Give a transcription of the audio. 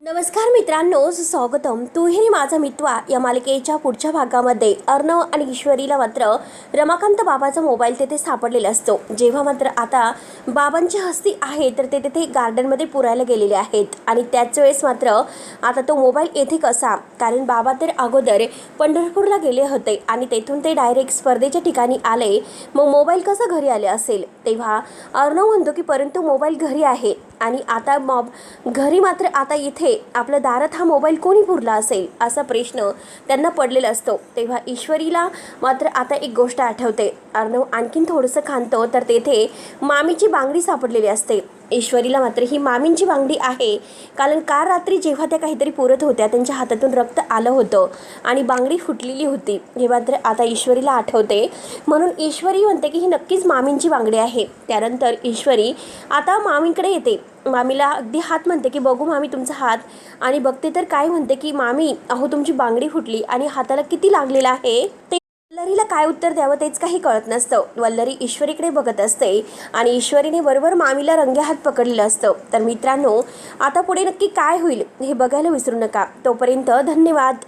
नमस्कार मित्रांनो, स्वागतम. तूही माझा मित्वा या मालिकेच्या पुढच्या भागामध्ये अर्णव आणि ईश्वरीला मात्र रमाकांत बाबाचा मोबाईल तेथे सापडलेला असतो. जेव्हा मात्र आता बाबांची हस्ती आहे तर ते तेथे गार्डनमध्ये पुरायला गेलेले आहेत आणि त्याच वेळेस मात्र आता तो मोबाईल येथे कसा, कारण बाबा तर अगोदर पंढरपूरला गेले होते आणि तेथून ते डायरेक्ट स्पर्धेच्या ठिकाणी आले, मग मोबाईल कसा घरी आले असेल. तेव्हा अर्णव म्हणतो की परंतु मोबाईल घरी आहे आणि आता घरी मात्र आता इथे आपल्या दारात हा मोबाईल कोणी पुरला असेल असा प्रश्न त्यांना पडलेला असतो. तेव्हा ईश्वरीला मात्र आता एक गोष्ट आठवते. अर्णव आणखीन थोडंसं खांतो तर तेथे मामीची बांगडी सापडलेली असते. ईश्वरीला मात्र ही मामींची बांगडी आहे, कारण काल रात्री जेव्हा त्या काहीतरी पुरत होत्या त्यांच्या हातातून रक्त आलं होतं आणि बांगडी फुटलेली होती. हे मात्र आता ईश्वरीला आठवते, म्हणून ईश्वरी म्हणते की ही नक्कीच मामींची बांगडी आहे. त्यानंतर ईश्वरी आता मामींकडे येते. मामीला अगदी हात म्हणते की बघू मामी तुमचा हात, आणि बघते तर काय म्हणते की मामी अहो तुमची बांगडी फुटली आणि हाताला किती लागलेला आहे. ते वल्लरीला काय उत्तर द्यावं तेच काही कळत नसतं. वल्लरी ईश्वरीकडे बघत असते आणि ईश्वरीने बरोबर मामीला रंगे हात पकडलेलं असतं. तर मित्रांनो, आता पुढे नक्की काय होईल हे बघायला विसरू नका. तोपर्यंत धन्यवाद.